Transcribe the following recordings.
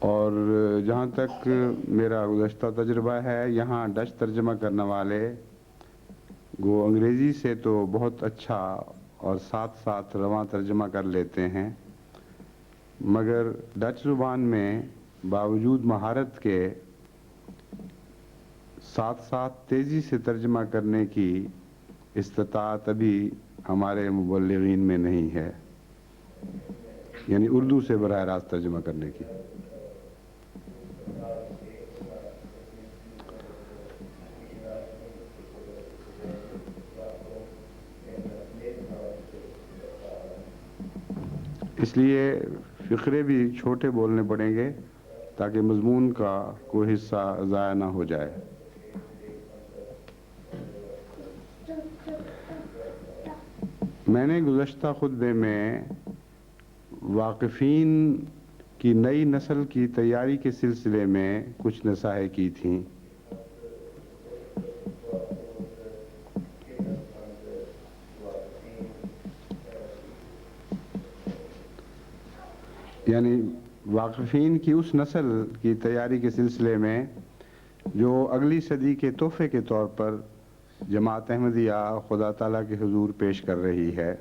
اور جہاں تک میرا گزشتہ تجربہ ہے، یہاں ڈچ ترجمہ کرنے والے وہ انگریزی سے تو بہت اچھا اور ساتھ ساتھ رواں ترجمہ کر لیتے ہیں، مگر ڈچ زبان میں باوجود مہارت کے ساتھ ساتھ تیزی سے ترجمہ کرنے کی استطاعت ابھی ہمارے مبلغین میں نہیں ہے، یعنی اردو سے براہ راست ترجمہ کرنے کی۔ اس لیے فقرے بھی چھوٹے بولنے پڑیں گے تاکہ مضمون کا کوئی حصہ ضائع نہ ہو جائے۔ میں نے گزشتہ خطبے میں واقفین کی نئی نسل کی تیاری کے سلسلے میں کچھ نصائح کی تھیں۔ یعنی واقفین کی اس نسل کی تیاری کے سلسلے میں جو اگلی صدی کے تحفے کے طور پر جماعت احمدیہ خدا تعالیٰ کے حضور پیش کر رہی ہے۔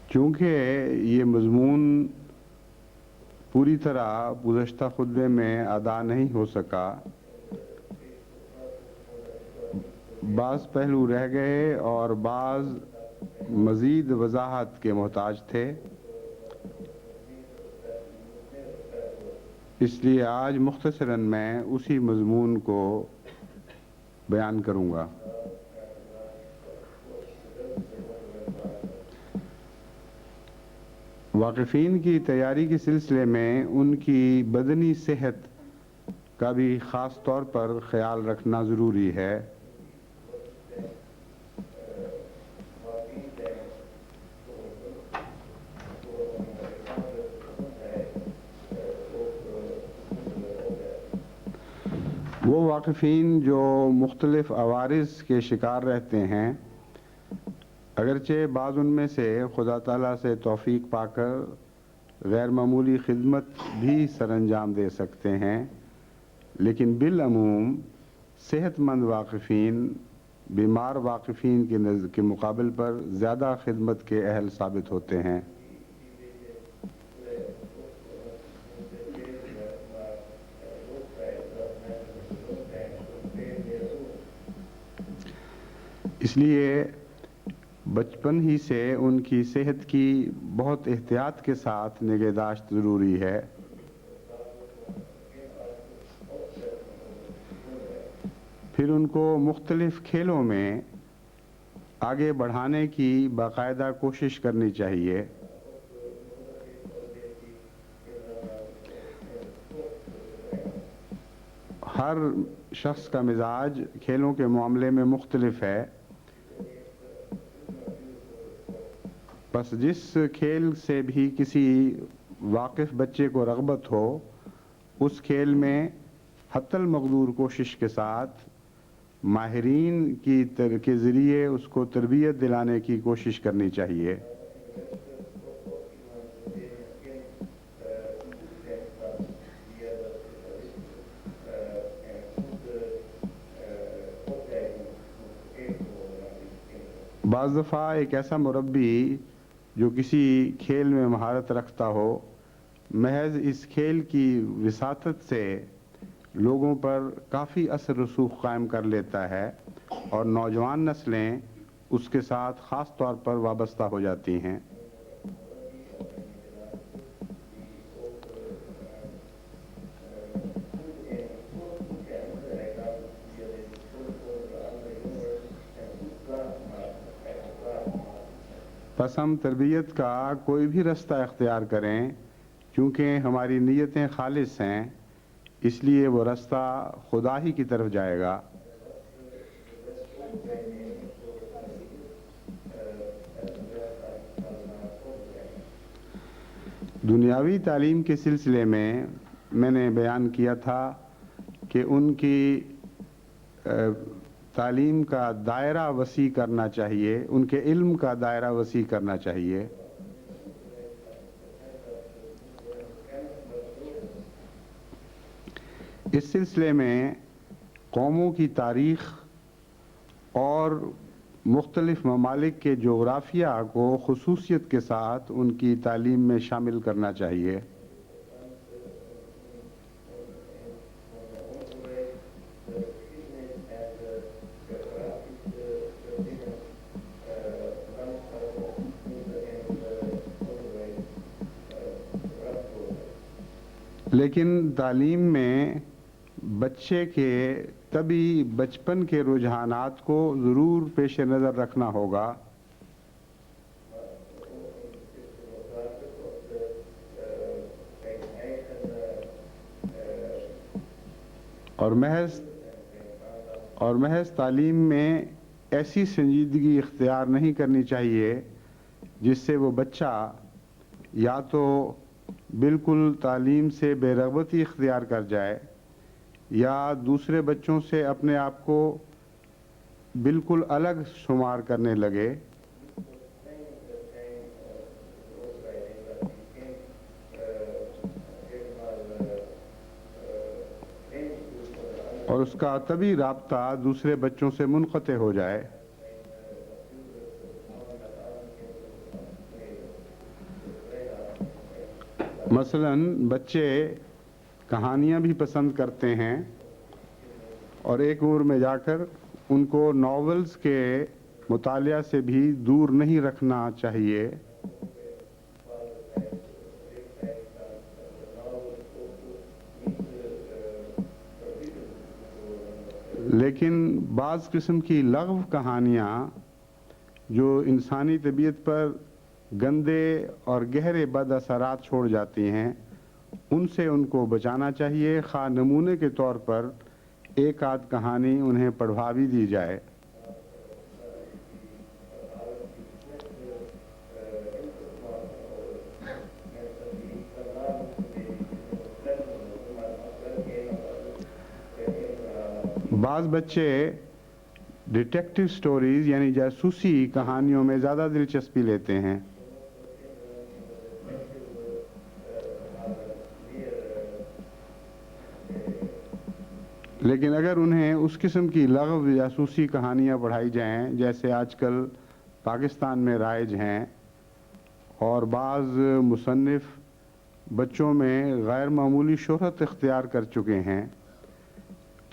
چونکہ یہ مضمون پوری طرح گزشتہ خطبے میں ادا نہیں ہو سکا، بعض پہلو رہ گئے اور بعض مزید وضاحت کے محتاج تھے، اس لیے آج مختصراً میں اسی مضمون کو بیان کروں گا۔ واقفین کی تیاری کے سلسلے میں ان کی بدنی صحت کا بھی خاص طور پر خیال رکھنا ضروری ہے۔ وہ واقفین جو مختلف عوارض کے شکار رہتے ہیں، اگرچہ بعض ان میں سے خدا تعالیٰ سے توفیق پا کر غیر معمولی خدمت بھی سر انجام دے سکتے ہیں، لیکن بالعموم صحت مند واقفین بیمار واقفین کے مقابل پر زیادہ خدمت کے اہل ثابت ہوتے ہیں۔ اس لیے بچپن ہی سے ان کی صحت کی بہت احتیاط کے ساتھ نگہداشت ضروری ہے۔ پھر ان کو مختلف کھیلوں میں آگے بڑھانے کی باقاعدہ کوشش کرنی چاہیے۔ ہر شخص کا مزاج کھیلوں کے معاملے میں مختلف ہے، بس جس کھیل سے بھی کسی واقف بچے کو رغبت ہو، اس کھیل میں حتی المقدور کوشش کے ساتھ ماہرین کے ذریعے اس کو تربیت دلانے کی کوشش کرنی چاہیے۔ بعض دفعہ ایک ایسا مربی جو کسی کھیل میں مہارت رکھتا ہو، محض اس کھیل کی وساطت سے لوگوں پر کافی اثر رسوخ قائم کر لیتا ہے اور نوجوان نسلیں اس کے ساتھ خاص طور پر وابستہ ہو جاتی ہیں۔ بس ہم تربیت کا کوئی بھی رستہ اختیار کریں، کیونکہ ہماری نیتیں خالص ہیں، اس لیے وہ رستہ خدا ہی کی طرف جائے گا۔ دنیاوی تعلیم کے سلسلے میں نے بیان کیا تھا کہ ان کی تعلیم کا دائرہ وسیع کرنا چاہیے، ان کے علم کا دائرہ وسیع کرنا چاہیے۔ اس سلسلے میں قوموں کی تاریخ اور مختلف ممالک کے جغرافیہ کو خصوصیت کے ساتھ ان کی تعلیم میں شامل کرنا چاہیے۔ لیکن تعلیم میں بچے کے طبی بچپن کے رجحانات کو ضرور پیش نظر رکھنا ہوگا۔ اور محض تعلیم میں ایسی سنجیدگی اختیار نہیں کرنی چاہیے جس سے وہ بچہ یا تو بالکل تعلیم سے بے رغبتی اختیار کر جائے یا دوسرے بچوں سے اپنے آپ کو بالکل الگ شمار کرنے لگے۔ اور اس کا طبی رابطہ دوسرے بچوں سے منقطع ہو جائے۔ مثلاً بچے کہانیاں بھی پسند کرتے ہیں اور ایک عمر میں جا کر ان کو ناولز کے مطالعہ سے بھی دور نہیں رکھنا چاہیے۔ لیکن بعض قسم کی لغو کہانیاں جو انسانی طبیعت پر گندے اور گہرے بد اثرات چھوڑ جاتی ہیں، ان سے ان کو بچانا چاہیے، خواہ نمونے کے طور پر ایک آدھ کہانی انہیں پڑھوا بھی دی جائے۔ بعض بچے ڈیٹیکٹیو سٹوریز یعنی جاسوسی کہانیوں میں زیادہ دلچسپی لیتے ہیں۔ لیکن اگر انہیں اس قسم کی لغو جاسوسی کہانیاں پڑھائی جائیں جیسے آج کل پاکستان میں رائج ہیں، اور بعض مصنف بچوں میں غیر معمولی شہرت اختیار کر چکے ہیں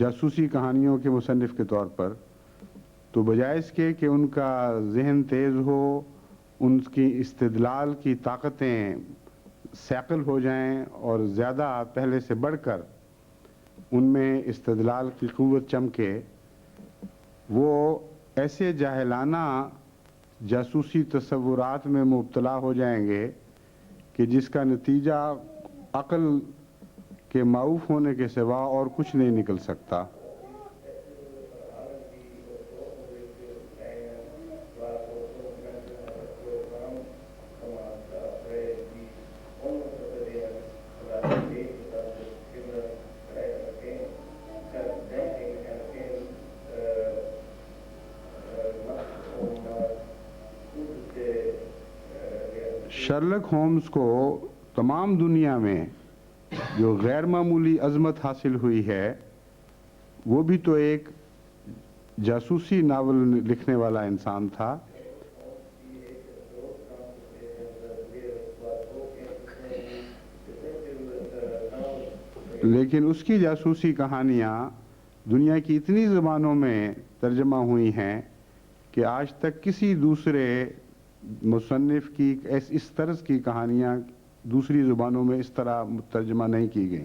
جاسوسی کہانیوں کے مصنف کے طور پر، تو بجائے اس کے کہ ان کا ذہن تیز ہو، ان کی استدلال کی طاقتیں ثاقل ہو جائیں اور زیادہ پہلے سے بڑھ کر ان میں استدلال کی قوت چمکے، وہ ایسے جاہلانہ جاسوسی تصورات میں مبتلا ہو جائیں گے کہ جس کا نتیجہ عقل کے معوف ہونے کے سوا اور کچھ نہیں نکل سکتا۔ شرلک ہومز کو تمام دنیا میں جو غیر معمولی عظمت حاصل ہوئی ہے، وہ بھی تو ایک جاسوسی ناول لکھنے والا انسان تھا۔ لیکن اس کی جاسوسی کہانیاں دنیا کی اتنی زبانوں میں ترجمہ ہوئی ہیں کہ آج تک کسی دوسرے مصنف کی اس طرز کی کہانیاں دوسری زبانوں میں اس طرح ترجمہ نہیں کی گئیں۔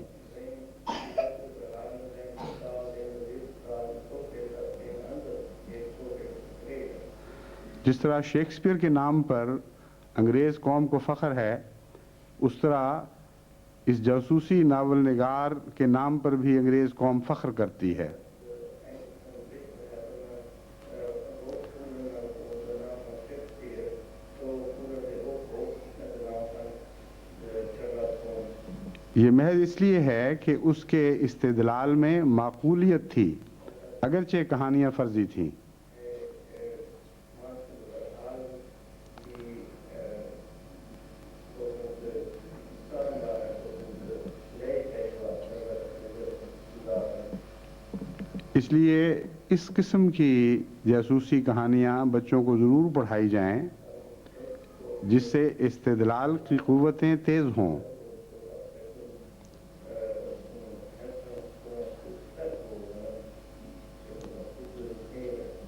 جس طرح شیکسپیئر کے نام پر انگریز قوم کو فخر ہے، اس طرح اس جاسوسی ناول نگار کے نام پر بھی انگریز قوم فخر کرتی ہے۔ یہ محض اس لیے ہے کہ اس کے استدلال میں معقولیت تھی، اگرچہ کہانیاں فرضی تھیں. اس لیے اس قسم کی جاسوسی کہانیاں بچوں کو ضرور پڑھائی جائیں جس سے استدلال کی قوتیں تیز ہوں.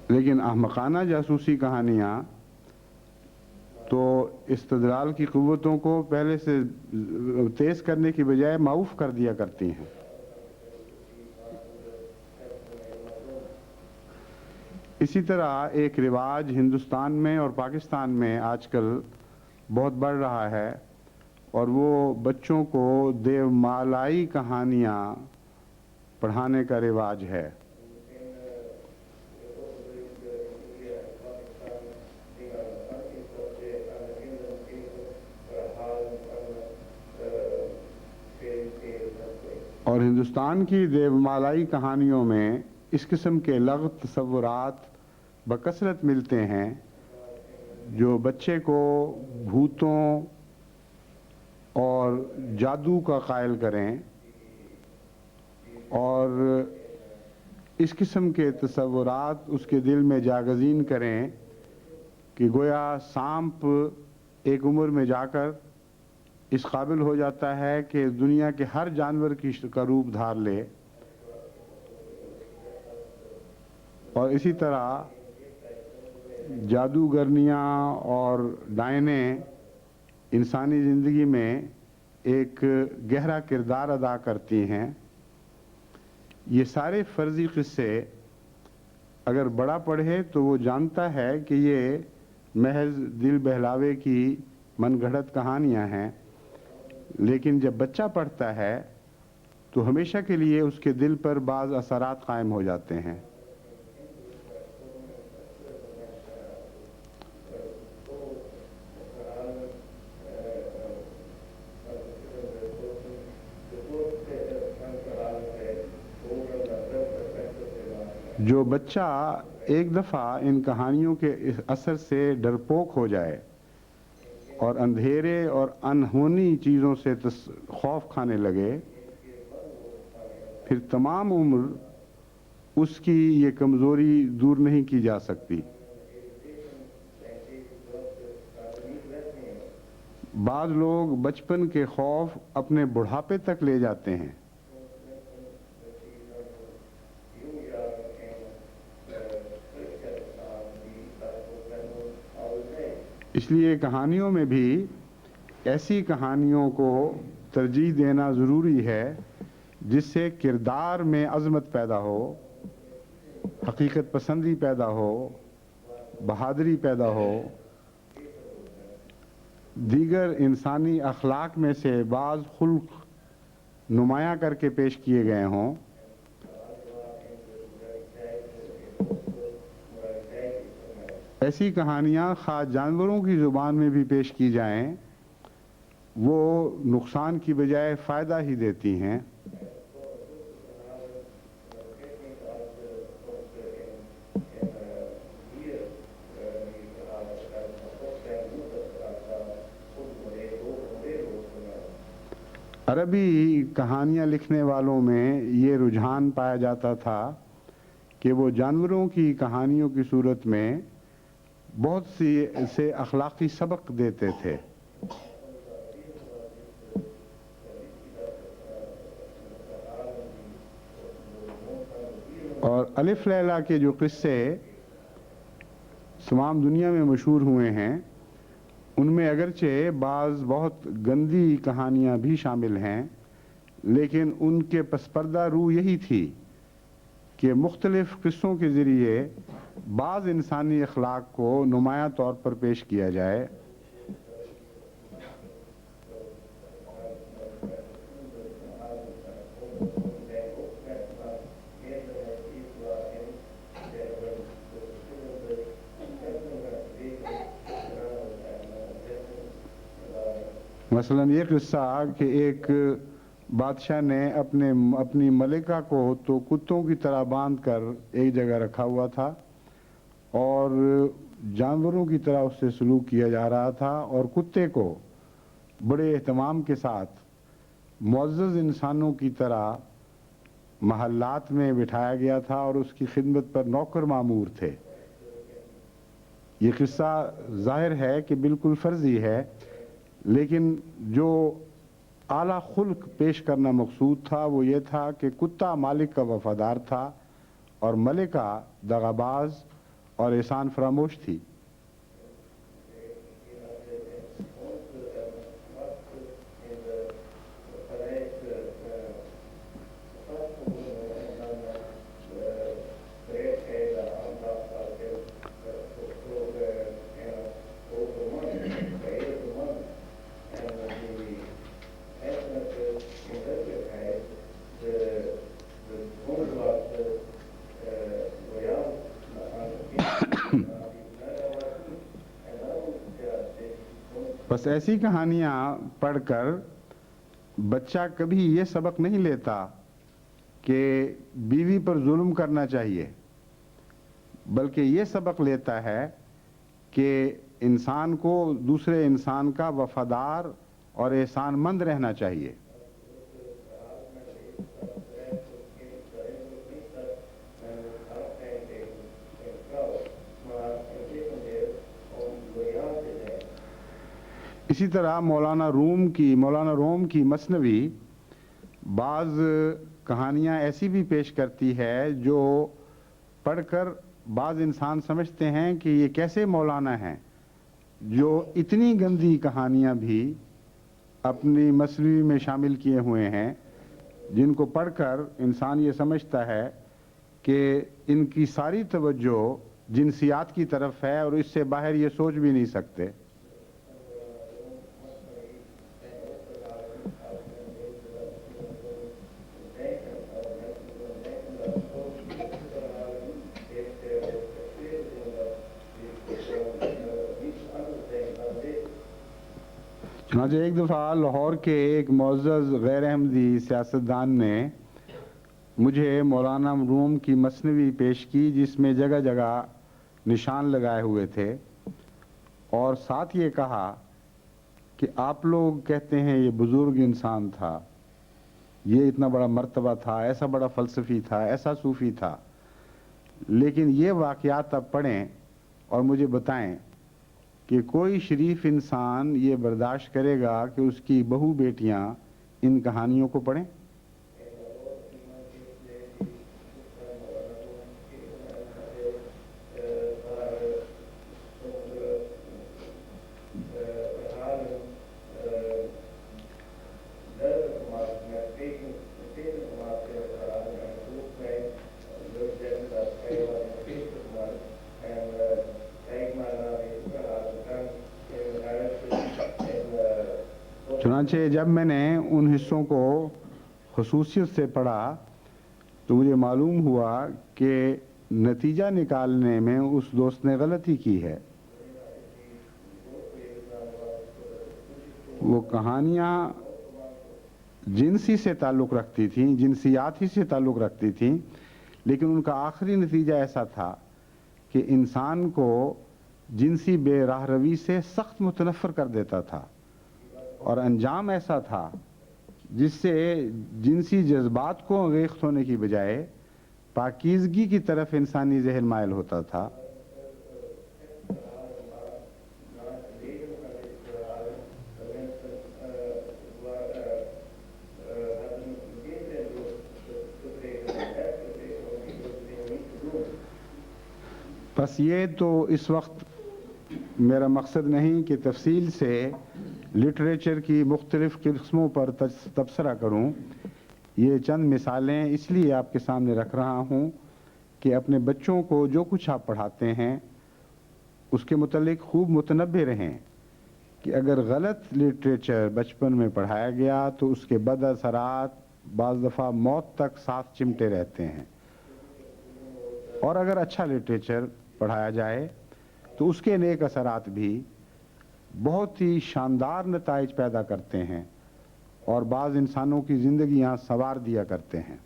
لیکن احمقانہ جاسوسی کہانیاں تو استدلال کی قوتوں کو پہلے سے تیز کرنے کی بجائے معوف کر دیا کرتی ہیں. اسی طرح ایک رواج ہندوستان میں اور پاکستان میں آج کل بہت بڑھ رہا ہے اور وہ بچوں کو دیومالائی کہانیاں پڑھانے کا رواج ہے. اور ہندوستان کی دیومالائی کہانیوں میں اس قسم کے لغو تصورات بکثرت ملتے ہیں جو بچے کو بھوتوں اور جادو کا قائل کریں اور اس قسم کے تصورات اس کے دل میں جاگزین کریں کہ گویا سانپ ایک عمر میں جا کر اس قابل ہو جاتا ہے کہ دنیا کے ہر جانور کا روپ دھار لے. اور اسی طرح جادوگرنیاں اور ڈائنے انسانی زندگی میں ایک گہرا کردار ادا کرتی ہیں. یہ سارے فرضی قصے اگر بڑا پڑھے تو وہ جانتا ہے کہ یہ محض دل بہلاوے کی من گھڑت کہانیاں ہیں، لیکن جب بچہ پڑھتا ہے تو ہمیشہ کے لیے اس کے دل پر بعض اثرات قائم ہو جاتے ہیں. جو بچہ ایک دفعہ ان کہانیوں کے اثر سے ڈرپوک ہو جائے اور اندھیرے اور انہونی چیزوں سے خوف کھانے لگے، پھر تمام عمر اس کی یہ کمزوری دور نہیں کی جا سکتی. بعض لوگ بچپن کے خوف اپنے بڑھاپے تک لے جاتے ہیں. اس لیے کہانیوں میں بھی ایسی کہانیوں کو ترجیح دینا ضروری ہے جس سے کردار میں عظمت پیدا ہو، حقیقت پسندی پیدا ہو، بہادری پیدا ہو، دیگر انسانی اخلاق میں سے بعض خلق نمایاں کر کے پیش کیے گئے ہوں. ایسی کہانیاں خواہ جانوروں کی زبان میں بھی پیش کی جائیں وہ نقصان کی بجائے فائدہ ہی دیتی ہیں. عربی کہانیاں لکھنے والوں میں یہ رجحان پایا جاتا تھا کہ وہ جانوروں کی کہانیوں کی صورت میں بہت سے اخلاقی سبق دیتے تھے. اور الف لیلا کے جو قصے تمام دنیا میں مشہور ہوئے ہیں ان میں اگرچہ بعض بہت گندی کہانیاں بھی شامل ہیں، لیکن ان کے پس پردہ روح یہی تھی کہ مختلف قصوں کے ذریعے بعض انسانی اخلاق کو نمایاں طور پر پیش کیا جائے. مثلا یہ قصہ کہ ایک بادشاہ نے اپنی ملکہ کو تو کتوں کی طرح باندھ کر ایک جگہ رکھا ہوا تھا اور جانوروں کی طرح اس سے سلوک کیا جا رہا تھا، اور کتے کو بڑے اہتمام کے ساتھ معزز انسانوں کی طرح محلات میں بٹھایا گیا تھا اور اس کی خدمت پر نوکر مامور تھے۔ یہ قصہ ظاہر ہے کہ بالکل فرضی ہے، لیکن جو اعلیٰ خلق پیش کرنا مقصود تھا وہ یہ تھا کہ کتا مالک کا وفادار تھا اور ملکہ دغاباز اور احسان فراموش تھی۔ بس ایسی کہانیاں پڑھ کر بچہ کبھی یہ سبق نہیں لیتا کہ بیوی پر ظلم کرنا چاہیے، بلکہ یہ سبق لیتا ہے کہ انسان کو دوسرے انسان کا وفادار اور احسان مند رہنا چاہیے۔ اسی طرح مولانا روم کی مثنوی بعض کہانیاں ایسی بھی پیش کرتی ہے جو پڑھ کر بعض انسان سمجھتے ہیں کہ یہ کیسے مولانا ہیں جو اتنی گندی کہانیاں بھی اپنی مثنوی میں شامل کیے ہوئے ہیں، جن کو پڑھ کر انسان یہ سمجھتا ہے کہ ان کی ساری توجہ جنسیات کی طرف ہے اور اس سے باہر یہ سوچ بھی نہیں سکتے۔ چنانچہ ایک دفعہ لاہور کے ایک معزز غیر احمدی سیاستدان نے مجھے مولانا روم کی مثنوی پیش کی، جس میں جگہ جگہ نشان لگائے ہوئے تھے، اور ساتھ یہ کہا کہ آپ لوگ کہتے ہیں یہ بزرگ انسان تھا، یہ اتنا بڑا مرتبہ تھا، ایسا بڑا فلسفی تھا، ایسا صوفی تھا، لیکن یہ واقعات اب پڑھیں اور مجھے بتائیں کہ کوئی شریف انسان یہ برداشت کرے گا کہ اس کی بہو بیٹیاں ان کہانیوں کو پڑھیں؟ چنانچہ جب میں نے ان حصوں کو خصوصیت سے پڑھا تو مجھے معلوم ہوا کہ نتیجہ نکالنے میں اس دوست نے غلطی کی ہے۔ وہ کہانیاں جنسی سے تعلق رکھتی تھیں، جنسیات ہی سے تعلق رکھتی تھیں، لیکن ان کا آخری نتیجہ ایسا تھا کہ انسان کو جنسی بے راہ روی سے سخت متنفر کر دیتا تھا، اور انجام ایسا تھا جس سے جنسی جذبات کو انگیخت ہونے کی بجائے پاکیزگی کی طرف انسانی ذہن مائل ہوتا تھا۔ بس یہ تو اس وقت میرا مقصد نہیں کہ تفصیل سے لٹریچر کی مختلف قسموں پر تبصرہ کروں، یہ چند مثالیں اس لیے آپ کے سامنے رکھ رہا ہوں کہ اپنے بچوں کو جو کچھ آپ پڑھاتے ہیں اس کے متعلق خوب متنبہ رہیں کہ اگر غلط لٹریچر بچپن میں پڑھایا گیا تو اس کے بد اثرات بعض دفعہ موت تک ساتھ چمٹے رہتے ہیں، اور اگر اچھا لٹریچر پڑھایا جائے تو اس کے نیک اثرات بھی بہت ہی شاندار نتائج پیدا کرتے ہیں، اور بعض انسانوں کی زندگیاں سنوار دیا کرتے ہیں۔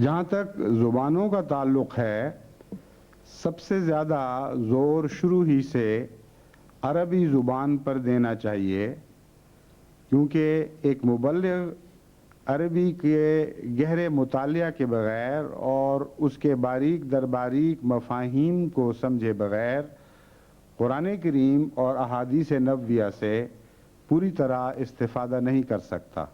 جہاں تک زبانوں کا تعلق ہے، سب سے زیادہ زور شروع ہی سے عربی زبان پر دینا چاہیے، کیونکہ ایک مبلغ عربی کے گہرے مطالعہ کے بغیر اور اس کے باریک در باریک مفاہیم کو سمجھے بغیر قرآن کریم اور احادیث نبویہ سے پوری طرح استفادہ نہیں کر سکتا۔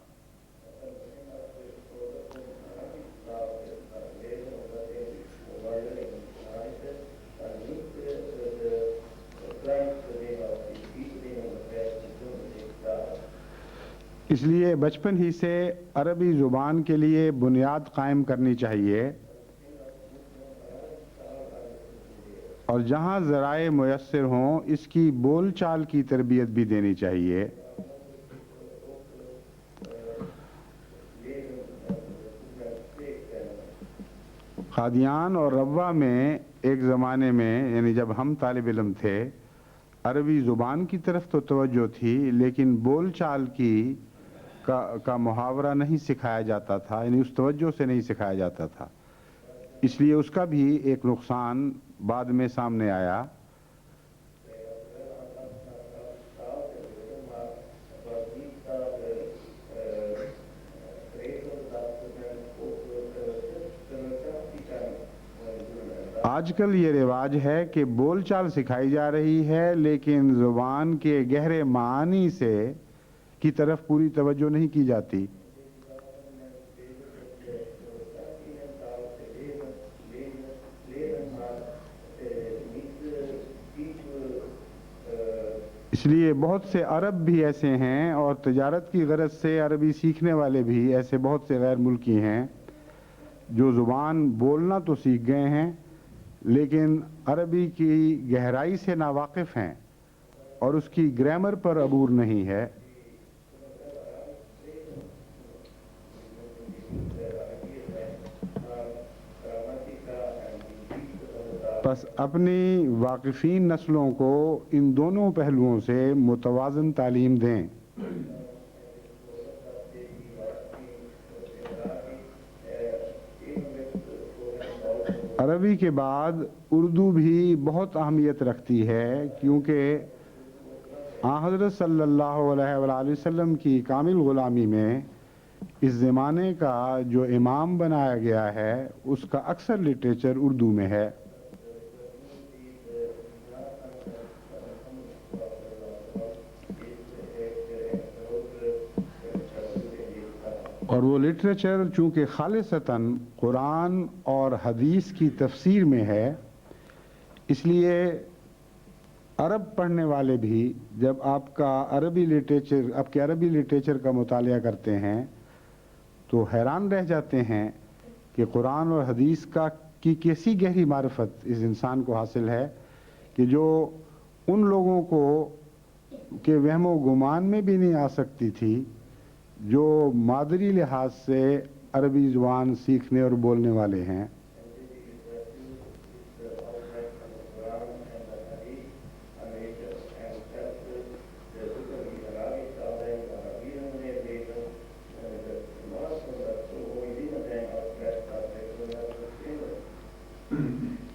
اس لیے بچپن ہی سے عربی زبان کے لیے بنیاد قائم کرنی چاہیے، اور جہاں ذرائع میسر ہوں اس کی بول چال کی تربیت بھی دینی چاہیے۔ قادیان اور ربوہ میں ایک زمانے میں، یعنی جب ہم طالب علم تھے، عربی زبان کی طرف تو توجہ تھی، لیکن بول چال کا محاورہ نہیں سکھایا جاتا تھا، یعنی اس توجہ سے نہیں سکھایا جاتا تھا، اس لیے اس کا بھی ایک نقصان بعد میں سامنے آیا۔ آج کل یہ رواج ہے کہ بول چال سکھائی جا رہی ہے، لیکن زبان کے گہرے معانی کی طرف پوری توجہ نہیں کی جاتی۔ اس لیے بہت سے عرب بھی ایسے ہیں، اور تجارت کی غرض سے عربی سیکھنے والے بھی ایسے بہت سے غیر ملکی ہیں جو زبان بولنا تو سیکھ گئے ہیں، لیکن عربی کی گہرائی سے ناواقف ہیں اور اس کی گرامر پر عبور نہیں ہے۔ بس اپنی واقفین نسلوں کو ان دونوں پہلوؤں سے متوازن تعلیم دیں۔ عربی کے بعد اردو بھی بہت اہمیت رکھتی ہے، کیونکہ حضرت صلی اللہ علیہ وآلہ وسلم کی کامل غلامی میں اس زمانے کا جو امام بنایا گیا ہے اس کا اکثر لٹریچر اردو میں ہے۔ اور وہ لٹریچر چونکہ خالصتاً قرآن اور حدیث کی تفسیر میں ہے، اس لیے عرب پڑھنے والے بھی جب آپ کے عربی لٹریچر کا مطالعہ کرتے ہیں تو حیران رہ جاتے ہیں کہ قرآن اور حدیث کی کیسی گہری معرفت اس انسان کو حاصل ہے کہ جو ان لوگوں کو کہ وہم و گمان میں بھی نہیں آ سکتی تھی جو مادری لحاظ سے عربی زبان سیکھنے اور بولنے والے ہیں۔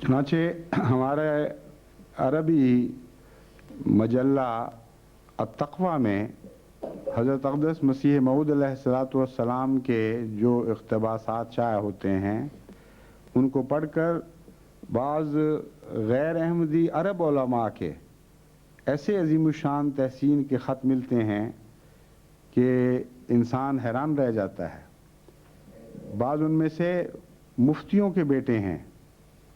چنانچہ ہمارے عربی مجلہ التقویٰ میں حضرت اقدس مسیح موعود علیہ السلام کے جو اقتباسات شائع ہوتے ہیں ان کو پڑھ کر بعض غیر احمدی عرب علماء کے ایسے عظیم الشان تحسین کے خط ملتے ہیں کہ انسان حیران رہ جاتا ہے۔ بعض ان میں سے مفتیوں کے بیٹے ہیں،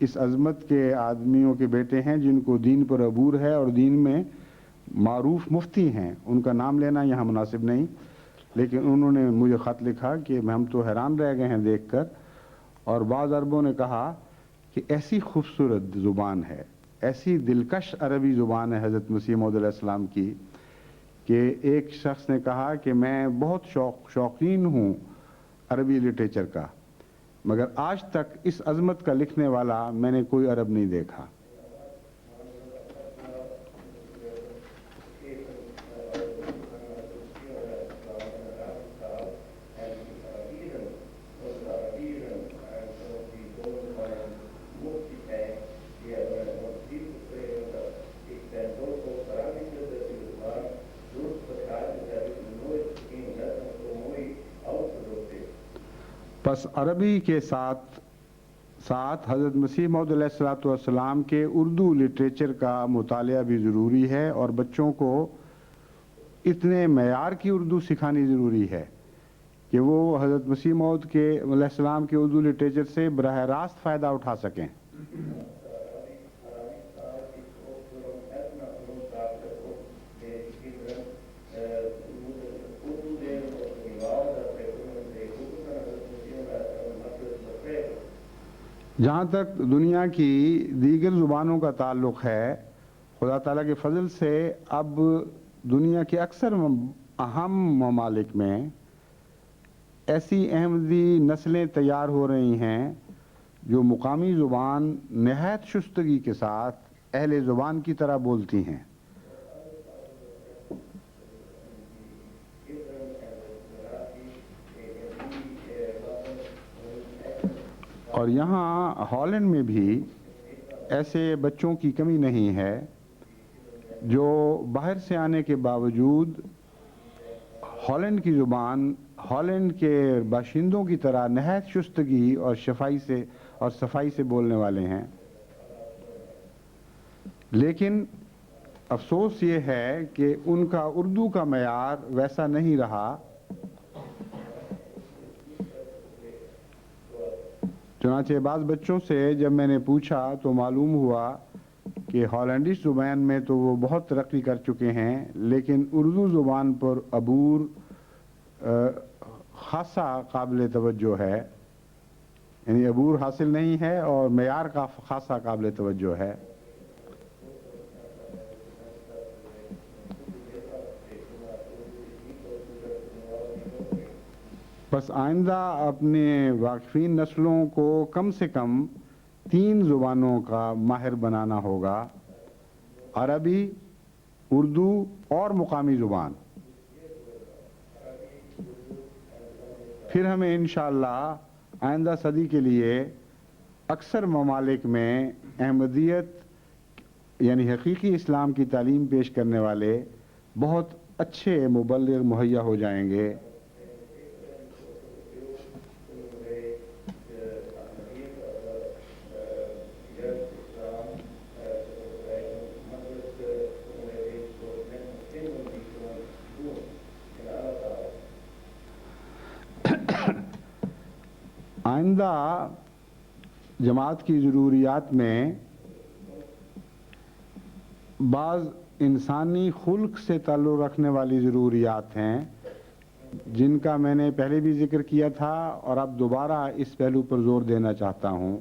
اس عظمت کے آدمیوں کے بیٹے ہیں جن کو دین پر عبور ہے اور دین میں معروف مفتی ہیں، ان کا نام لینا یہاں مناسب نہیں، لیکن انہوں نے مجھے خط لکھا کہ ہم تو حیران رہ گئے ہیں دیکھ کر، اور بعض عربوں نے کہا کہ ایسی خوبصورت زبان ہے، ایسی دلکش عربی زبان ہے حضرت مسیح موعود علیہ السلام کی کہ ایک شخص نے کہا کہ میں بہت شوقین ہوں عربی لٹریچر کا، مگر آج تک اس عظمت کا لکھنے والا میں نے کوئی عرب نہیں دیکھا۔ پس عربی کے ساتھ ساتھ حضرت مسیح موعود علیہ السلام کے اردو لٹریچر کا مطالعہ بھی ضروری ہے، اور بچوں کو اتنے معیار کی اردو سکھانی ضروری ہے کہ وہ حضرت مسیح موعود کے علیہ السلام کے اردو لٹریچر سے براہ راست فائدہ اٹھا سکیں۔ جہاں تک دنیا کی دیگر زبانوں کا تعلق ہے، خدا تعالیٰ کے فضل سے اب دنیا کے اکثر اہم ممالک میں ایسی احمدی نسلیں تیار ہو رہی ہیں جو مقامی زبان نہایت شستگی کے ساتھ اہل زبان کی طرح بولتی ہیں۔ اور یہاں ہالینڈ میں بھی ایسے بچوں کی کمی نہیں ہے جو باہر سے آنے کے باوجود ہالینڈ کی زبان ہالینڈ کے باشندوں کی طرح نہایت شستگی اور صفائی سے بولنے والے ہیں۔ لیکن افسوس یہ ہے کہ ان کا اردو کا معیار ویسا نہیں رہا۔ چنانچہ بعض بچوں سے جب میں نے پوچھا تو معلوم ہوا کہ ہالینڈش زبان میں تو وہ بہت ترقی کر چکے ہیں، لیکن اردو زبان پر عبور خاصا قابل توجہ ہے، یعنی عبور حاصل نہیں ہے اور معیار کا خاصا قابل توجہ ہے۔ بس آئندہ اپنے واقفین نسلوں کو کم سے کم 3 زبانوں کا ماہر بنانا ہوگا: عربی، اردو اور مقامی زبان۔ پھر ہمیں انشاءاللہ آئندہ صدی کے لیے اکثر ممالک میں احمدیت یعنی حقیقی اسلام کی تعلیم پیش کرنے والے بہت اچھے مبلغ مہیا ہو جائیں گے۔ آئندہ جماعت کی ضروریات میں بعض انسانی خلق سے تعلق رکھنے والی ضروریات ہیں جن کا میں نے پہلے بھی ذکر کیا تھا اور اب دوبارہ اس پہلو پر زور دینا چاہتا ہوں۔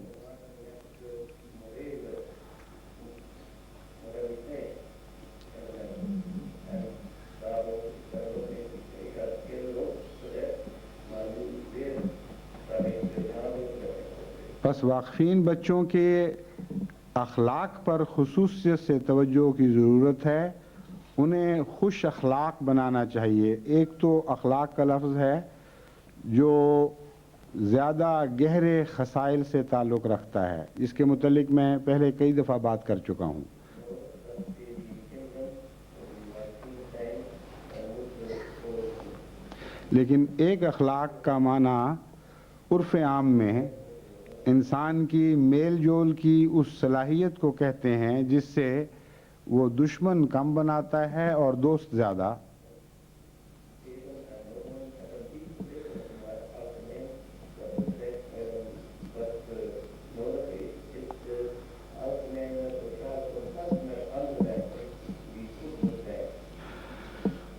بس واقفین بچوں کے اخلاق پر خصوصیت سے توجہ کی ضرورت ہے، انہیں خوش اخلاق بنانا چاہیے۔ ایک تو اخلاق کا لفظ ہے جو زیادہ گہرے خصائل سے تعلق رکھتا ہے، جس کے متعلق میں پہلے کئی دفعہ بات کر چکا ہوں۔ لیکن ایک اخلاق کا معنی عرف عام میں انسان کی میل جول کی اس صلاحیت کو کہتے ہیں جس سے وہ دشمن کم بناتا ہے اور دوست زیادہ۔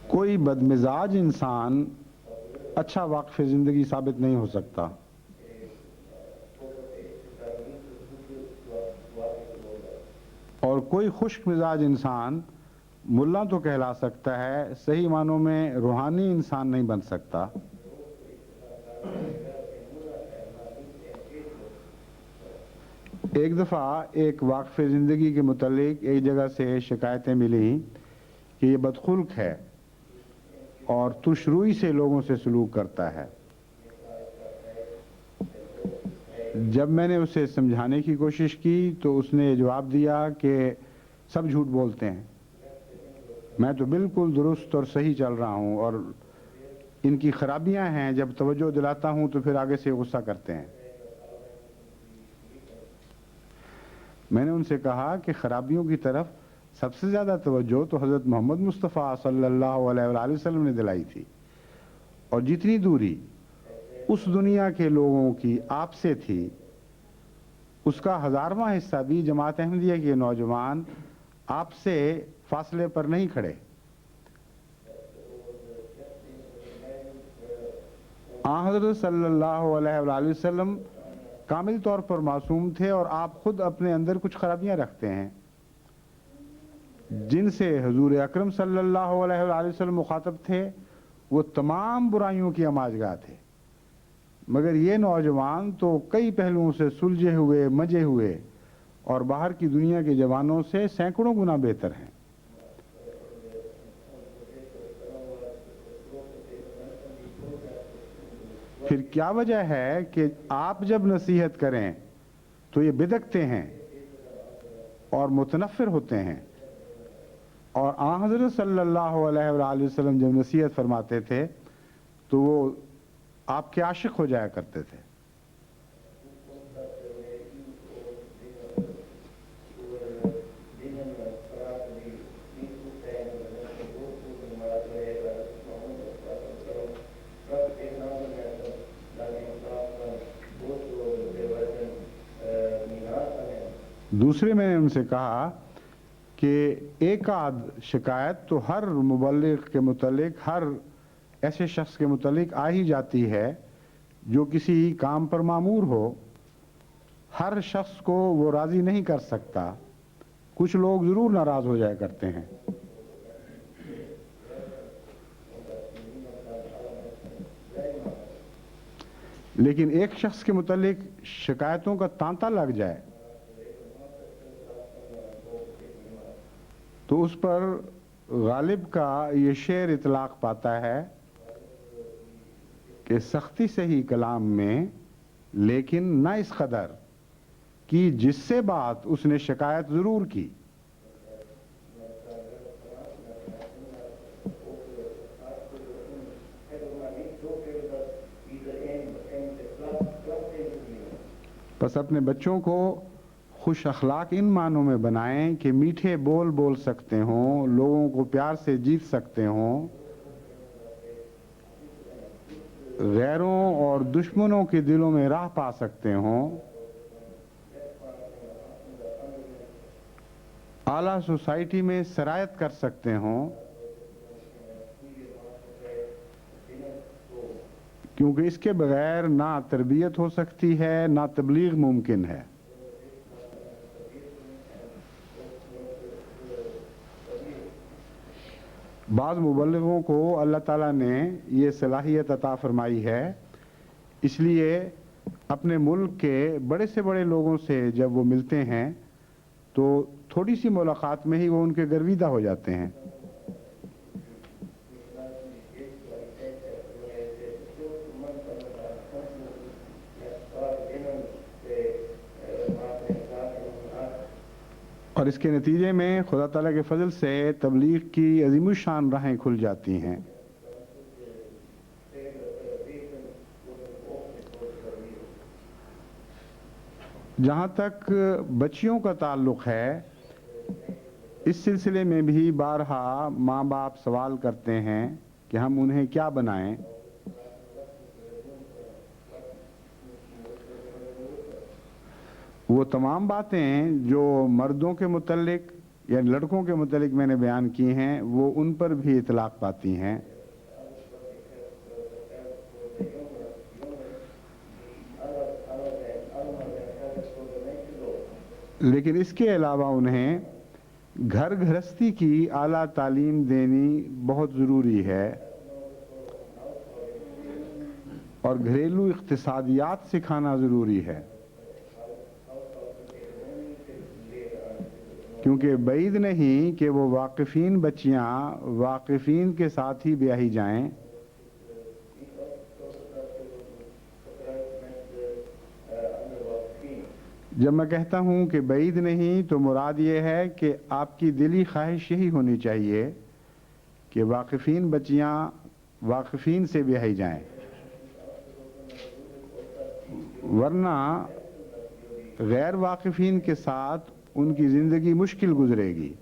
کوئی بدمزاج انسان اچھا واقف زندگی ثابت نہیں ہو سکتا۔ کوئی خشک مزاج انسان ملا تو کہلا سکتا ہے، صحیح معنوں میں روحانی انسان نہیں بن سکتا۔ ایک دفعہ ایک واقف زندگی کے متعلق ایک جگہ سے شکایتیں ملیں کہ یہ بدخلق ہے اور تش روئی سے لوگوں سے سلوک کرتا ہے۔ جب میں نے اسے سمجھانے کی کوشش کی تو اس نے جواب دیا کہ سب جھوٹ بولتے ہیں، میں تو بالکل درست اور صحیح چل رہا ہوں، اور ان کی خرابیاں ہیں، جب توجہ دلاتا ہوں تو پھر آگے سے غصہ کرتے ہیں۔ میں نے ان سے کہا کہ خرابیوں کی طرف سب سے زیادہ توجہ تو حضرت محمد مصطفیٰ صلی اللہ علیہ وآلہ وسلم نے دلائی تھی، اور جتنی دوری اس دنیا کے لوگوں کی آپ سے تھی، اس کا 1000واں حصہ بھی جماعت احمدیہ کے نوجوان آپ سے فاصلے پر نہیں کھڑے۔ آن حضرت صلی اللہ علیہ وآلہ وسلم کامل طور پر معصوم تھے، اور آپ خود اپنے اندر کچھ خرابیاں رکھتے ہیں جن سے حضور اکرم صلی اللہ علیہ وآلہ وسلم مخاطب تھے، وہ تمام برائیوں کی آماجگاہ تھے، مگر یہ نوجوان تو کئی پہلوؤں سے سلجھے ہوئے، مجے ہوئے، اور باہر کی دنیا کے جوانوں سے سینکڑوں گنا بہتر ہیں۔ پھر کیا وجہ ہے کہ آپ جب نصیحت کریں تو یہ بدکتے ہیں اور متنفر ہوتے ہیں، اور آن حضرت صلی اللہ علیہ وآلہ وسلم جب نصیحت فرماتے تھے تو وہ آپ کے عاشق ہو جایا کرتے تھے۔ دوسرے میں نے ان سے کہا کہ ایک آدھ شکایت تو ہر مبلغ کے متعلق، ہر ایسے شخص کے متعلق آ ہی جاتی ہے جو کسی کام پر مامور ہو۔ ہر شخص کو وہ راضی نہیں کر سکتا، کچھ لوگ ضرور ناراض ہو جایا کرتے ہیں۔ لیکن ایک شخص کے متعلق شکایتوں کا تانتا لگ جائے تو اس پر غالب کا یہ شعر اطلاق پاتا ہے کہ سختی سے ہی کلام میں، لیکن نہ اس قدر کہ جس سے بات اس نے شکایت ضرور کی۔ بس اپنے بچوں کو خوش اخلاق ان معنوں میں بنائیں کہ میٹھے بول بول سکتے ہوں، لوگوں کو پیار سے جیت سکتے ہوں، غیروں اور دشمنوں کے دلوں میں راہ پا سکتے ہوں، اعلیٰ سوسائٹی میں سرایت کر سکتے ہوں، کیونکہ اس کے بغیر نہ تربیت ہو سکتی ہے، نہ تبلیغ ممکن ہے۔ بعض مبلغوں کو اللہ تعالیٰ نے یہ صلاحیت عطا فرمائی ہے، اس لیے اپنے ملک کے بڑے سے بڑے لوگوں سے جب وہ ملتے ہیں تو تھوڑی سی ملاقات میں ہی وہ ان کے گرویدہ ہو جاتے ہیں۔ اور اس کے نتیجے میں خدا تعالیٰ کے فضل سے تبلیغ کی عظیم الشان راہیں کھل جاتی ہیں۔ جہاں تک بچیوں کا تعلق ہے، اس سلسلے میں بھی بارہا ماں باپ سوال کرتے ہیں کہ ہم انہیں کیا بنائیں۔ وہ تمام باتیں جو مردوں کے متعلق یا لڑکوں کے متعلق میں نے بیان کی ہیں، وہ ان پر بھی اطلاق پاتی ہیں۔ لیکن اس کے علاوہ انہیں گھر گھرستی کی اعلیٰ تعلیم دینی بہت ضروری ہے اور گھریلو اقتصادیات سکھانا ضروری ہے، کیونکہ بعید نہیں کہ وہ واقفین بچیاں واقفین کے ساتھ ہی بیاہی جائیں۔ جب میں کہتا ہوں کہ بعید نہیں تو مراد یہ ہے کہ آپ کی دلی خواہش یہی ہونی چاہیے کہ واقفین بچیاں واقفین سے بیاہی جائیں، ورنہ غیر واقفین کے ساتھ ان کی زندگی مشکل گزرے گی،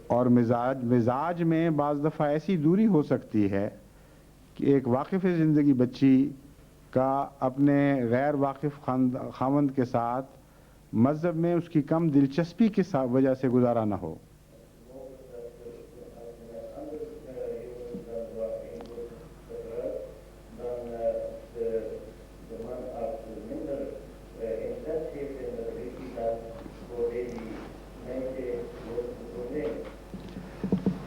اور مزاج میں بعض دفعہ ایسی دوری ہو سکتی ہے کہ ایک واقف زندگی بچی کا اپنے غیر واقف خاوند کے ساتھ مذہب میں اس کی کم دلچسپی کی وجہ سے گزارا نہ ہو۔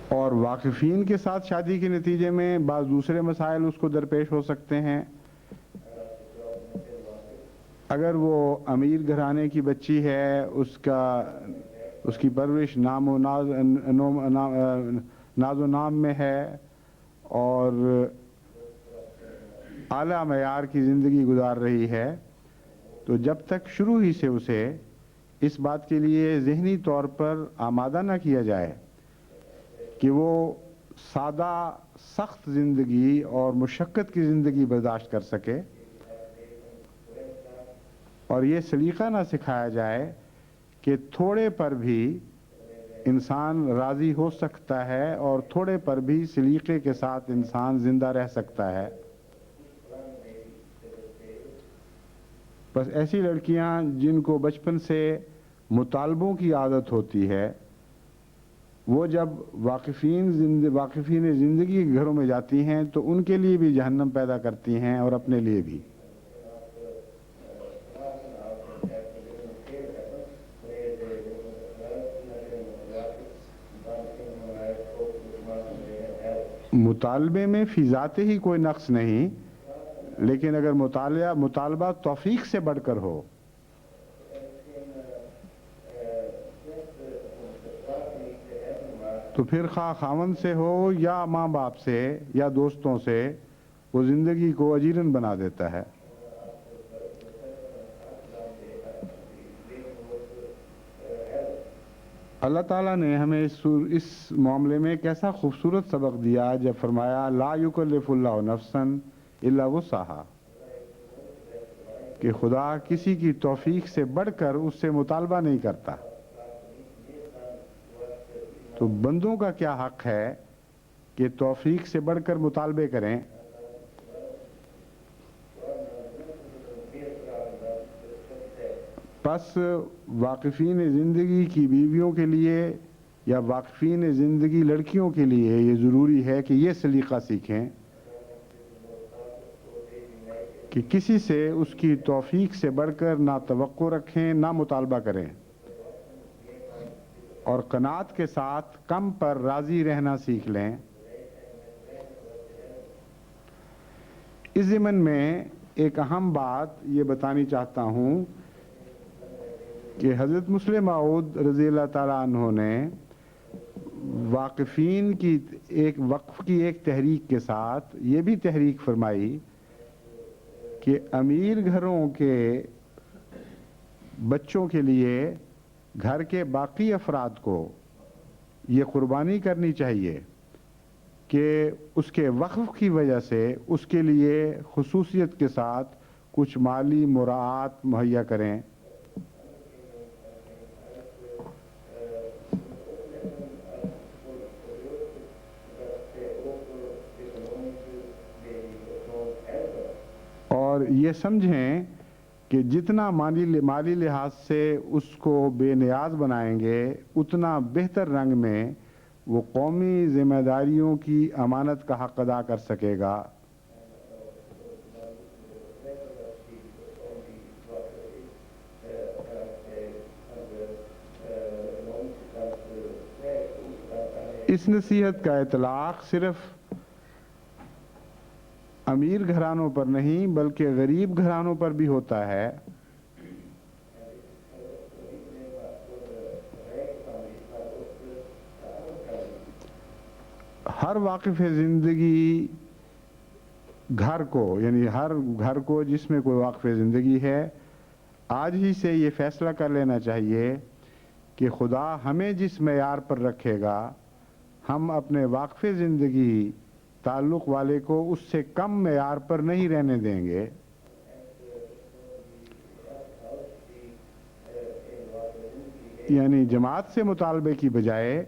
اور واقفین کے ساتھ شادی کے نتیجے میں بعض دوسرے مسائل اس کو درپیش ہو سکتے ہیں۔ اگر وہ امیر گھرانے کی بچی ہے، اس کی پرورش ناز و نام میں ہے اور اعلیٰ معیار کی زندگی گزار رہی ہے، تو جب تک شروع ہی سے اسے اس بات کے لیے ذہنی طور پر آمادہ نہ کیا جائے کہ وہ سادہ سخت زندگی اور مشقت کی زندگی برداشت کر سکے، اور یہ سلیقہ نہ سکھایا جائے کہ تھوڑے پر بھی انسان راضی ہو سکتا ہے اور تھوڑے پر بھی سلیقے کے ساتھ انسان زندہ رہ سکتا ہے، بس ایسی لڑکیاں جن کو بچپن سے مطالبوں کی عادت ہوتی ہے، وہ جب واقفین زندگی کے گھروں میں جاتی ہیں تو ان کے لیے بھی جہنم پیدا کرتی ہیں اور اپنے لیے بھی۔ مطالبے میں فی ذات ہی کوئی نقص نہیں، لیکن اگر مطالبہ توفیق سے بڑھ کر ہو تو پھر خواہ خاوند سے ہو یا ماں باپ سے یا دوستوں سے، وہ زندگی کو اجیرن بنا دیتا ہے۔ اللہ تعالیٰ نے ہمیں اس معاملے میں ایک ایسا خوبصورت سبق دیا جب فرمایا لا یکلف اللہ نفسا الا وسعہا، کہ خدا کسی کی توفیق سے بڑھ کر اس سے مطالبہ نہیں کرتا، تو بندوں کا کیا حق ہے کہ توفیق سے بڑھ کر مطالبے کریں۔ پس واقفین زندگی کی بیویوں کے لیے یا واقفین زندگی لڑکیوں کے لیے یہ ضروری ہے کہ یہ سلیقہ سیکھیں کہ کسی سے اس کی توفیق سے بڑھ کر نہ توقع رکھیں نہ مطالبہ کریں، اور قناعت کے ساتھ کم پر راضی رہنا سیکھ لیں۔ اس ضمن میں ایک اہم بات یہ بتانی چاہتا ہوں کہ حضرت مسلم موعود رضی اللہ تعالیٰ عنہ نے واقفین کی ایک وقف کی ایک تحریک کے ساتھ یہ بھی تحریک فرمائی کہ امیر گھروں کے بچوں کے لیے گھر کے باقی افراد کو یہ قربانی کرنی چاہیے کہ اس کے وقف کی وجہ سے اس کے لیے خصوصیت کے ساتھ کچھ مالی مراعات مہیا کریں۔ اور یہ سمجھیں کہ جتنا مالی لحاظ سے اس کو بے نیاز بنائیں گے اتنا بہتر رنگ میں وہ قومی ذمہ داریوں کی امانت کا حق ادا کر سکے گا۔ اس نصیحت کا اطلاق صرف امیر گھرانوں پر نہیں بلکہ غریب گھرانوں پر بھی ہوتا ہے. ہر واقف زندگی گھر کو، یعنی ہر گھر کو جس میں کوئی واقف زندگی ہے، آج ہی سے یہ فیصلہ کر لینا چاہیے کہ خدا ہمیں جس معیار پر رکھے گا ہم اپنے واقف زندگی تعلق والے کو اس سے کم معیار پر نہیں رہنے دیں گے. یعنی جماعت سے مطالبے کی بجائے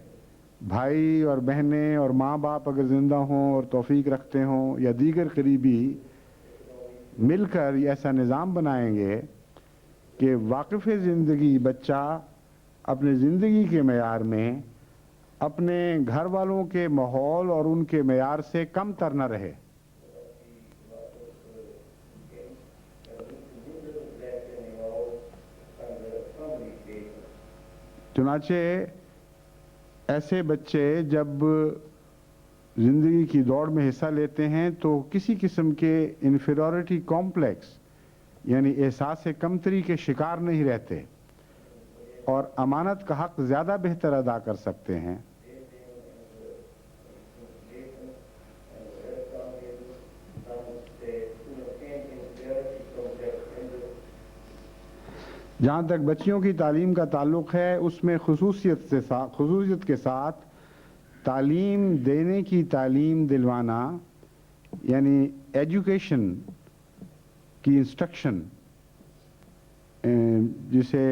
بھائی اور بہنیں اور ماں باپ اگر زندہ ہوں اور توفیق رکھتے ہوں یا دیگر قریبی مل کر ایسا نظام بنائیں گے کہ واقف زندگی بچہ اپنے زندگی کے معیار میں اپنے گھر والوں کے ماحول اور ان کے معیار سے کم تر نہ رہے. چنانچہ ایسے بچے جب زندگی کی دوڑ میں حصہ لیتے ہیں تو کسی قسم کے انفیریورٹی کمپلیکس یعنی احساس کمتری کے شکار نہیں رہتے اور امانت کا حق زیادہ بہتر ادا کر سکتے ہیں. جہاں تک بچیوں کی تعلیم کا تعلق ہے اس میں خصوصیت کے ساتھ تعلیم دینے کی تعلیم دلوانا یعنی ایجوکیشن کی انسٹرکشن جسے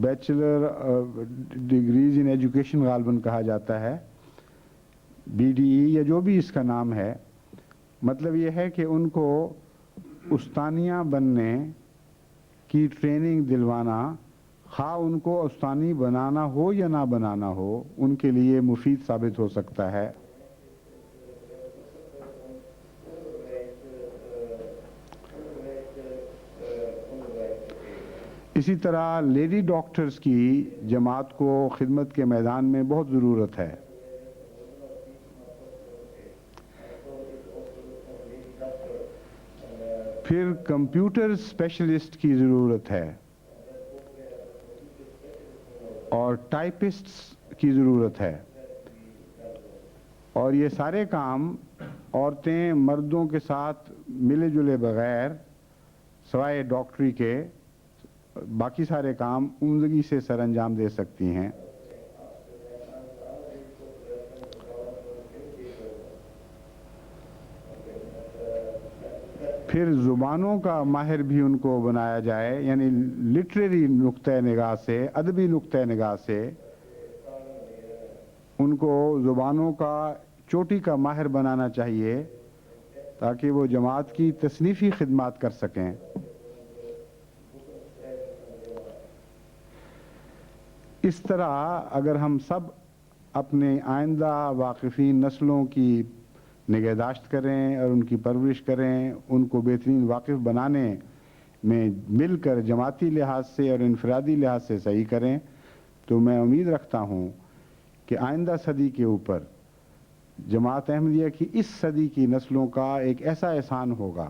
بیچلر ڈگریز ان ایجوکیشن غالباً کہا جاتا ہے، BDE یا جو بھی اس کا نام ہے. مطلب یہ ہے کہ ان کو استانیہ بننے کی ٹریننگ دلوانا، خواہ ان کو استانی بنانا ہو یا نہ بنانا ہو، ان کے لیے مفید ثابت ہو سکتا ہے. اسی طرح لیڈی ڈاکٹرز کی جماعت کو خدمت کے میدان میں بہت ضرورت ہے. پھر کمپیوٹر اسپیشلسٹ کی ضرورت ہے اور ٹائپسٹس کی ضرورت ہے، اور یہ سارے کام عورتیں مردوں کے ساتھ ملے جلے بغیر سوائے ڈاکٹری کے باقی سارے کام عمدگی سے سر انجام دے سکتی ہیں. پھر زبانوں کا ماہر بھی ان کو بنایا جائے، یعنی لٹریری نقطۂ نگاہ سے، ادبی نقطۂ نگاہ سے ان کو زبانوں کا چوٹی کا ماہر بنانا چاہیے تاکہ وہ جماعت کی تصنیفی خدمات کر سکیں. اس طرح اگر ہم سب اپنے آئندہ واقفین نسلوں کی نگہداشت کریں اور ان کی پرورش کریں، ان کو بہترین واقف بنانے میں مل کر جماعتی لحاظ سے اور انفرادی لحاظ سے صحیح کریں، تو میں امید رکھتا ہوں کہ آئندہ صدی کے اوپر جماعت احمدیہ کی اس صدی کی نسلوں کا ایک ایسا احسان ہوگا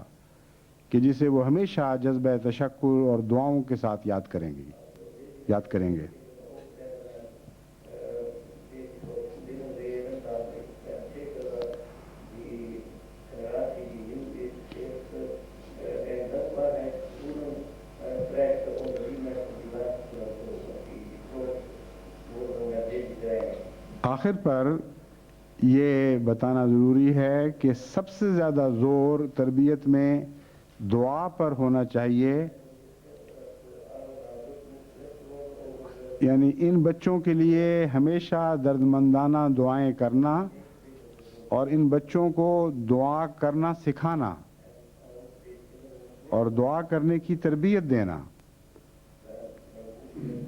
کہ جسے وہ ہمیشہ جذبہ تشکر اور دعاؤں کے ساتھ یاد کریں گے. آخر پر یہ بتانا ضروری ہے کہ سب سے زیادہ زور تربیت میں دعا پر ہونا چاہیے. یعنی ان بچوں کے لیے ہمیشہ دردمندانہ دعائیں کرنا اور ان بچوں کو دعا کرنا سکھانا اور دعا کرنے کی تربیت دینا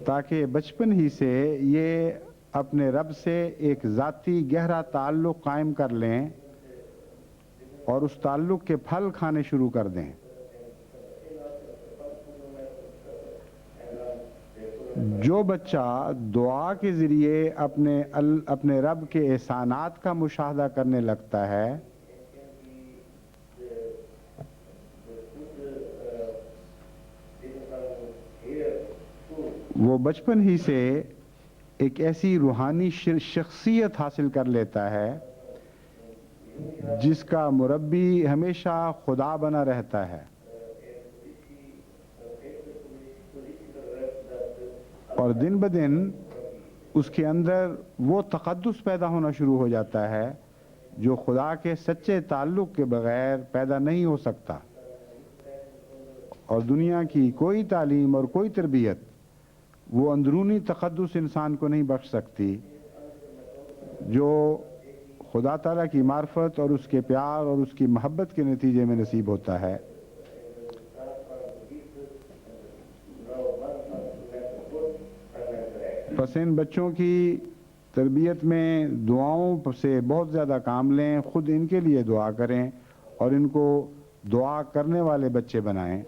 تاکہ بچپن ہی سے یہ اپنے رب سے ایک ذاتی گہرا تعلق قائم کر لیں اور اس تعلق کے پھل کھانے شروع کر دیں. جو بچہ دعا کے ذریعے اپنے رب کے احسانات کا مشاہدہ کرنے لگتا ہے وہ بچپن ہی سے ایک ایسی روحانی شخصیت حاصل کر لیتا ہے جس کا مربی ہمیشہ خدا بنا رہتا ہے، اور دن بدن اس کے اندر وہ تقدس پیدا ہونا شروع ہو جاتا ہے جو خدا کے سچے تعلق کے بغیر پیدا نہیں ہو سکتا، اور دنیا کی کوئی تعلیم اور کوئی تربیت وہ اندرونی تقدس انسان کو نہیں بخش سکتی جو خدا تعالیٰ کی معرفت اور اس کے پیار اور اس کی محبت کے نتیجے میں نصیب ہوتا ہے۔ پس ان بچوں کی تربیت میں دعاؤں سے بہت زیادہ کام لیں، خود ان کے لیے دعا کریں اور ان کو دعا کرنے والے بچے بنائیں۔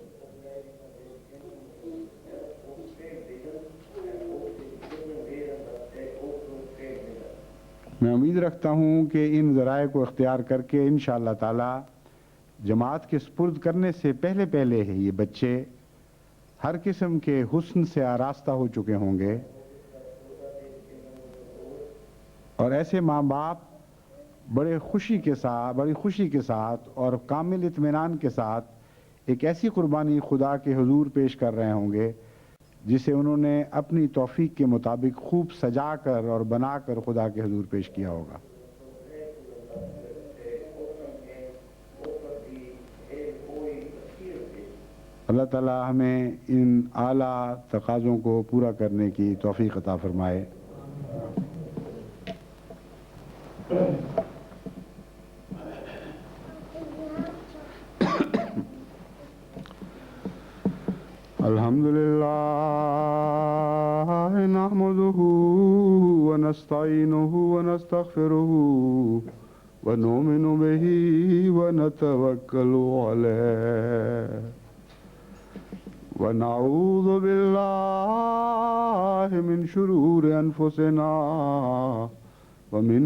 میں امید رکھتا ہوں کہ ان ذرائع کو اختیار کر کے انشاءاللہ تعالی جماعت کے سپرد کرنے سے پہلے ہی یہ بچے ہر قسم کے حسن سے آراستہ ہو چکے ہوں گے، اور ایسے ماں باپ بڑی خوشی کے ساتھ اور کامل اطمینان کے ساتھ ایک ایسی قربانی خدا کے حضور پیش کر رہے ہوں گے جسے انہوں نے اپنی توفیق کے مطابق خوب سجا کر اور بنا کر خدا کے حضور پیش کیا ہوگا۔ اللہ تعالی ہمیں ان اعلیٰ تقاضوں کو پورا کرنے کی توفیق عطا فرمائے۔ الحمدللہ نحمده ونستعینه ونستغفره ونؤمن به ونتوکل علیہ ونعوذ باللہ من شرور انفسنا ومن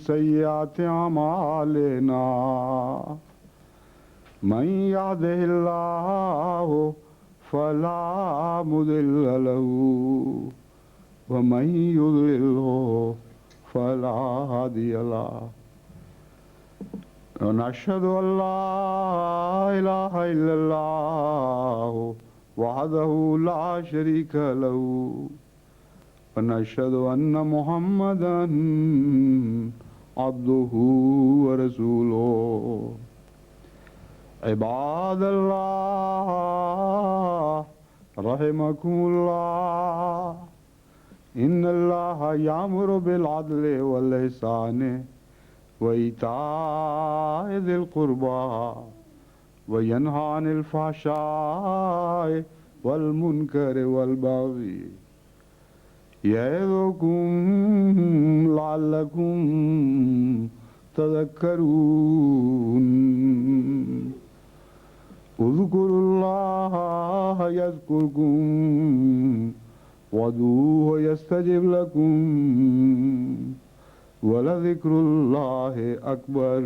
سیئات اعمالنا من یهده اللہ فلا مضل له ومن يضلله فلا هادي له ونشهد أن لا إله إلا الله وحده لا شريك له ونشهد أن محمدا عبده ورسوله عباد اللہ رحمکم اللہ ان اللہ یامر بالعدل والاحسان وایتاء ذی القربى وینہی عن الفحشاء والمنکر والبغی یعظکم لعلکم تذکرون اذکروا اللہ یذکرکم وادعوہ یستجب لکم ولذکر اللہ اکبر۔